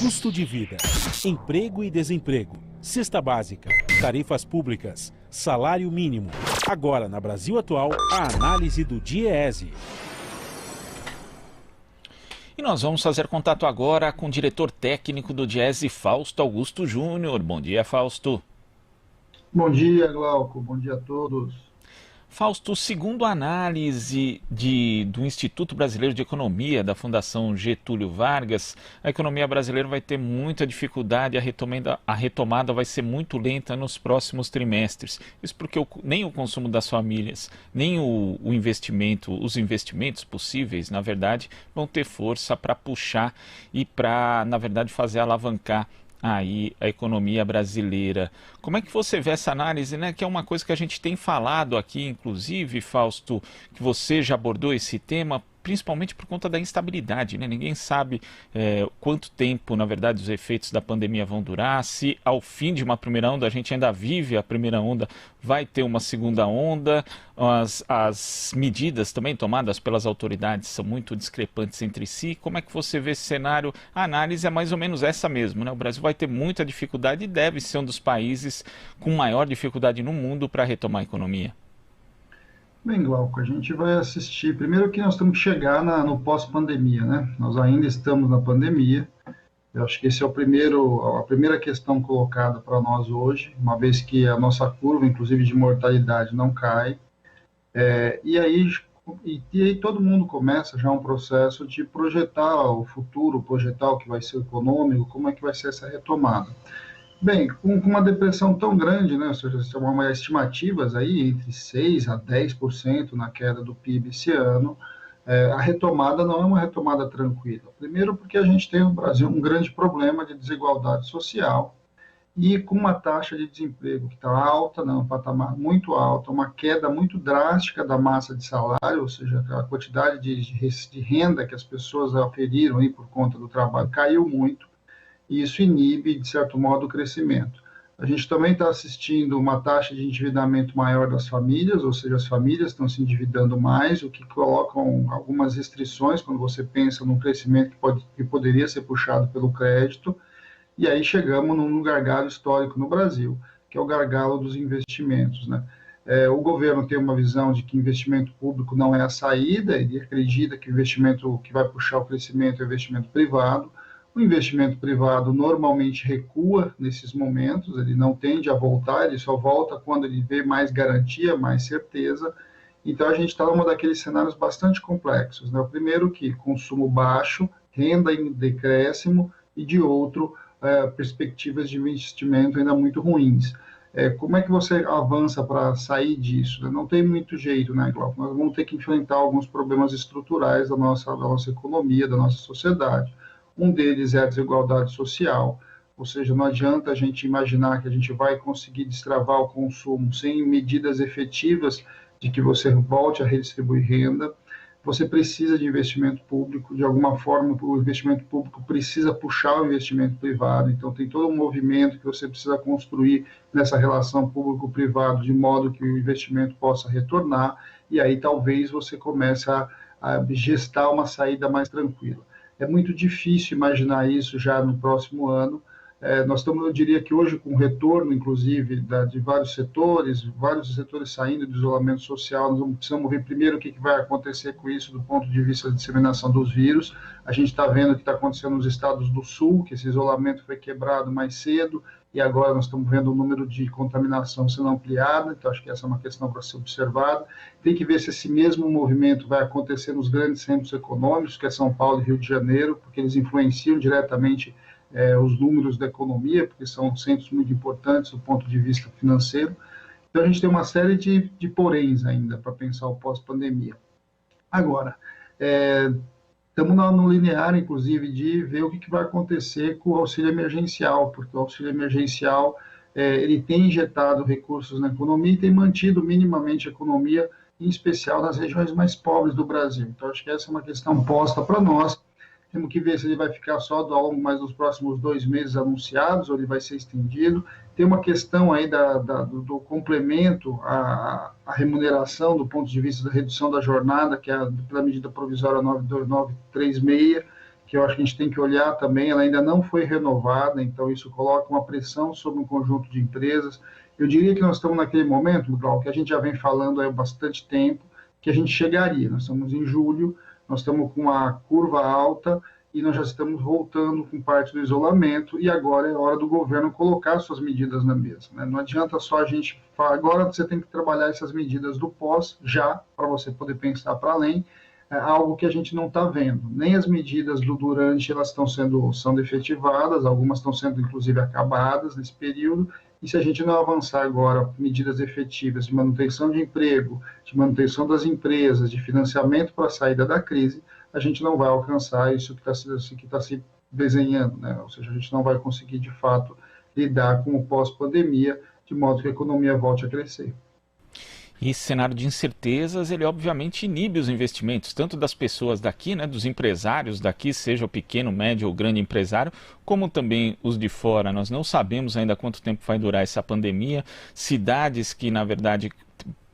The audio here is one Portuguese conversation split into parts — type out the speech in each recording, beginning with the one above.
Custo de vida, emprego e desemprego, cesta básica, tarifas públicas, salário mínimo. Agora, na Brasil Atual, a análise do DIEESE. E nós vamos fazer contato agora com o diretor técnico do DIEESE, Fausto Augusto Júnior. Bom dia, Fausto. Bom dia, Glauco. Bom dia a todos. Fausto, segundo a análise do Instituto Brasileiro de Economia, da Fundação Getúlio Vargas, a economia brasileira vai ter muita dificuldade, a retomada vai ser muito lenta nos próximos trimestres. Isso porque nem o consumo das famílias, nem os investimentos possíveis, na verdade, vão ter força para puxar e para, na verdade, fazer alavancar aí a economia brasileira. Como é que você vê essa análise, né? Que é uma coisa que a gente tem falado aqui, inclusive, Fausto, que você já abordou esse tema, principalmente por conta da instabilidade, né? Ninguém sabe quanto tempo, na verdade, os efeitos da pandemia vão durar, se ao fim de uma primeira onda a gente ainda vive a primeira onda, vai ter uma segunda onda, as medidas também tomadas pelas autoridades são muito discrepantes entre si. Como é que você vê esse cenário? A análise é mais ou menos essa mesmo, né? O Brasil vai ter muita dificuldade e deve ser um dos países com maior dificuldade no mundo para retomar a economia. Bem, Glauco, a gente vai assistir. Primeiro que nós temos que chegar no pós-pandemia, né? Nós ainda estamos na pandemia. Eu acho que esse é a primeira questão colocada para nós hoje, uma vez que a nossa curva, inclusive de mortalidade, não cai. E aí todo mundo começa já um processo de projetar o futuro, projetar o que vai ser econômico, como é que vai ser essa retomada. Bem, com uma depressão tão grande, né, ou seja, são estimativas aí entre 6% a 10% na queda do PIB esse ano, a retomada não é uma retomada tranquila. Primeiro porque a gente tem no Brasil um grande problema de desigualdade social e com uma taxa de desemprego que está alta, um patamar muito alto, uma queda muito drástica da massa de salário, ou seja, a quantidade de renda que as pessoas aferiram aí por conta do trabalho caiu muito, e isso inibe, de certo modo, o crescimento. A gente também está assistindo uma taxa de endividamento maior das famílias, ou seja, as famílias estão se endividando mais, o que coloca algumas restrições quando você pensa num crescimento que poderia ser puxado pelo crédito, e aí chegamos num gargalo histórico no Brasil, que é o gargalo dos investimentos, né? O governo tem uma visão de que investimento público não é a saída, ele acredita que o investimento que vai puxar o crescimento é o investimento privado. O investimento privado normalmente recua nesses momentos, ele não tende a voltar, ele só volta quando ele vê mais garantia, mais certeza. Então, a gente está num daqueles cenários bastante complexos, né? O primeiro que consumo baixo, renda em decréscimo, e de outro, perspectivas de investimento ainda muito ruins. Como é que você avança para sair disso? Não tem muito jeito, né, Glauco? Nós vamos ter que enfrentar alguns problemas estruturais da nossa economia, da nossa sociedade. Um deles é a desigualdade social, ou seja, não adianta a gente imaginar que a gente vai conseguir destravar o consumo sem medidas efetivas de que você volte a redistribuir renda. Você precisa de investimento público, de alguma forma o investimento público precisa puxar o investimento privado, então tem todo um movimento que você precisa construir nessa relação público-privado, de modo que o investimento possa retornar, e aí talvez você comece a gestar uma saída mais tranquila. É muito difícil imaginar isso já no próximo ano. Nós estamos, eu diria que hoje, com o retorno, inclusive, de vários setores saindo do isolamento social, nós precisamos ver primeiro o que vai acontecer com isso do ponto de vista da disseminação dos vírus. A gente está vendo o que está acontecendo nos estados do Sul, que esse isolamento foi quebrado mais cedo, e agora nós estamos vendo o número de contaminação sendo ampliado, então acho que essa é uma questão para ser observada. Tem que ver se esse mesmo movimento vai acontecer nos grandes centros econômicos, que é São Paulo e Rio de Janeiro, porque eles influenciam diretamente os números da economia, porque são centros muito importantes do ponto de vista financeiro. Então a gente tem uma série de poréns ainda para pensar o pós-pandemia. Agora, estamos no linear, inclusive, de ver o que vai acontecer com o auxílio emergencial, porque o auxílio emergencial ele tem injetado recursos na economia e tem mantido minimamente a economia, em especial nas regiões mais pobres do Brasil. Então, acho que essa é uma questão posta para nós. Temos que ver se ele vai ficar só ao longo mais dos próximos 2 meses anunciados, ou ele vai ser estendido. Tem uma questão aí do complemento à remuneração do ponto de vista da redução da jornada, que é pela medida provisória 92.936, que eu acho que a gente tem que olhar também, ela ainda não foi renovada, então isso coloca uma pressão sobre um conjunto de empresas. Eu diria que nós estamos naquele momento, Glauco, que a gente já vem falando há bastante tempo, que a gente chegaria. Nós estamos em julho, nós estamos com uma curva alta e nós já estamos voltando com parte do isolamento e agora é hora do governo colocar suas medidas na mesa, né? Não adianta só a gente falar, agora você tem que trabalhar essas medidas do pós já, para você poder pensar para além, algo que a gente não está vendo. Nem as medidas do durante elas são efetivadas, algumas estão sendo inclusive acabadas nesse período, e se a gente não avançar agora medidas efetivas de manutenção de emprego, de manutenção das empresas, de financiamento para a saída da crise, a gente não vai alcançar isso que está se desenhando, né? Ou seja, a gente não vai conseguir, de fato, lidar com o pós-pandemia, de modo que a economia volte a crescer. E esse cenário de incertezas, ele obviamente inibe os investimentos, tanto das pessoas daqui, né, dos empresários daqui, seja o pequeno, médio ou grande empresário, como também os de fora. Nós não sabemos ainda quanto tempo vai durar essa pandemia. Cidades que, na verdade,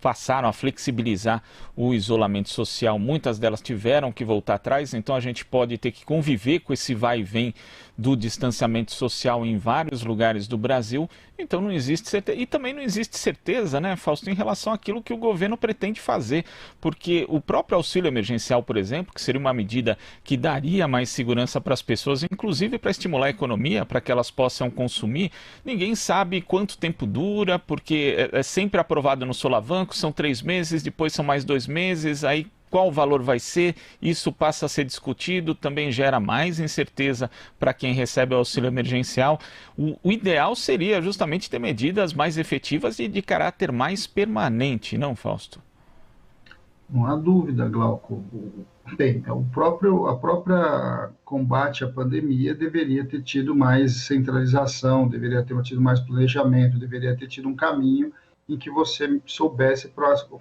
passaram a flexibilizar o isolamento social, muitas delas tiveram que voltar atrás, então a gente pode ter que conviver com esse vai e vem do distanciamento social em vários lugares do Brasil, então não existe certeza, e também não existe certeza, né, Fausto, em relação àquilo que o governo pretende fazer, porque o próprio auxílio emergencial, por exemplo, que seria uma medida que daria mais segurança para as pessoas, inclusive para estimular a economia, para que elas possam consumir, ninguém sabe quanto tempo dura, porque é sempre aprovado no solavanco, são 3 meses, depois são mais 2 meses, aí qual o valor vai ser, isso passa a ser discutido, também gera mais incerteza para quem recebe o auxílio emergencial. O ideal seria justamente ter medidas mais efetivas e de caráter mais permanente, não, Fausto? Não há dúvida, Glauco. Bem, a própria combate à pandemia deveria ter tido mais centralização, deveria ter tido mais planejamento, deveria ter tido um caminho em que você soubesse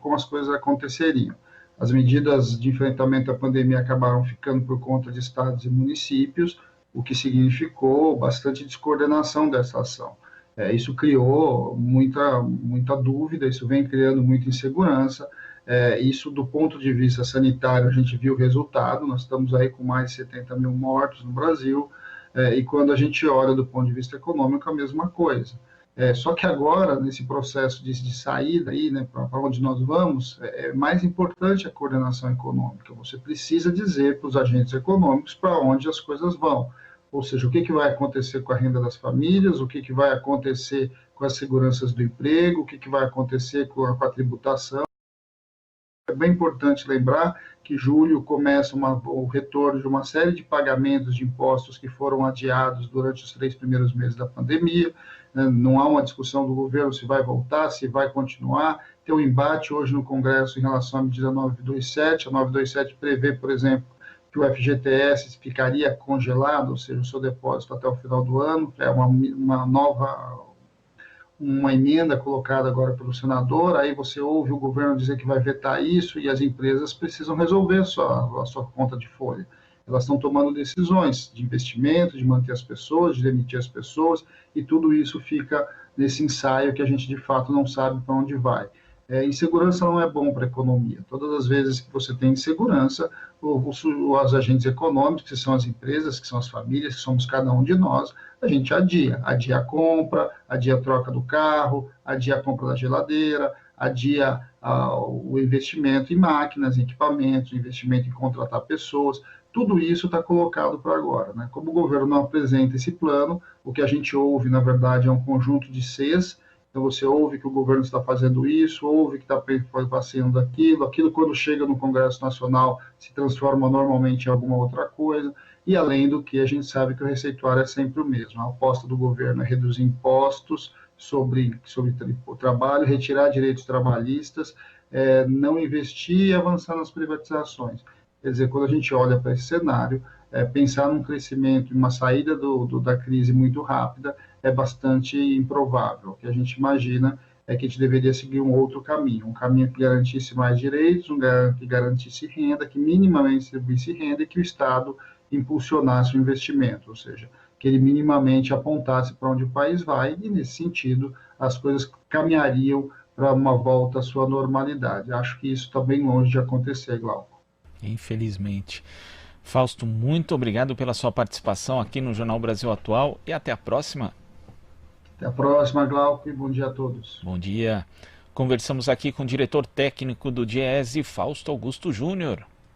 como as coisas aconteceriam. As medidas de enfrentamento à pandemia acabaram ficando por conta de estados e municípios, o que significou bastante descoordenação dessa ação. Isso criou muita dúvida, isso vem criando muita insegurança. Isso, do ponto de vista sanitário, a gente viu o resultado, nós estamos aí com mais de 70 mil mortos no Brasil, e quando a gente olha do ponto de vista econômico, a mesma coisa. Só que agora, nesse processo de saída aí, né, para onde nós vamos, é mais importante a coordenação econômica. Você precisa dizer para os agentes econômicos para onde as coisas vão. Ou seja, o que vai acontecer com a renda das famílias, o que vai acontecer com as seguranças do emprego, o que vai acontecer com a tributação. É bem importante lembrar que julho começa o retorno de uma série de pagamentos de impostos que foram adiados durante os 3 primeiros meses da pandemia. Não há uma discussão do governo se vai voltar, se vai continuar. Tem um embate hoje no Congresso em relação à medida 927. A 927 prevê, por exemplo, que o FGTS ficaria congelado, ou seja, o seu depósito até o final do ano. É uma emenda colocada agora pelo senador, aí você ouve o governo dizer que vai vetar isso e as empresas precisam resolver a sua conta de folha. Elas estão tomando decisões de investimento, de manter as pessoas, de demitir as pessoas, e tudo isso fica nesse ensaio que a gente de fato não sabe para onde vai. Insegurança não é bom para a economia. Todas as vezes que você tem insegurança, os agentes econômicos, que são as empresas, que são as famílias, que somos cada um de nós, a gente adia a compra, adia a troca do carro, adia a compra da geladeira, adia o investimento em máquinas, em equipamentos, investimento em contratar pessoas. Tudo isso está colocado para agora, né? Como o governo não apresenta esse plano, o que a gente ouve, na verdade, é um conjunto de Cs. Então, você ouve que o governo está fazendo isso, ouve que está passeando aquilo quando chega no Congresso Nacional se transforma normalmente em alguma outra coisa, e além do que a gente sabe que o receituário é sempre o mesmo. A aposta do governo é reduzir impostos sobre o trabalho, retirar direitos trabalhistas, não investir e avançar nas privatizações. Quer dizer, quando a gente olha para esse cenário, pensar num crescimento, uma saída da crise muito rápida é bastante improvável. O que a gente imagina é que a gente deveria seguir um outro caminho, um caminho que garantisse mais direitos, que garantisse renda, que minimamente distribuísse renda e que o Estado impulsionasse o investimento, ou seja, que ele minimamente apontasse para onde o país vai e, nesse sentido, as coisas caminhariam para uma volta à sua normalidade. Acho que isso está bem longe de acontecer, Glauco. Infelizmente. Fausto, muito obrigado pela sua participação aqui no Jornal Brasil Atual e até a próxima. Até a próxima, Glauco, e bom dia a todos. Bom dia. Conversamos aqui com o diretor técnico do DIEESE, Fausto Augusto Júnior.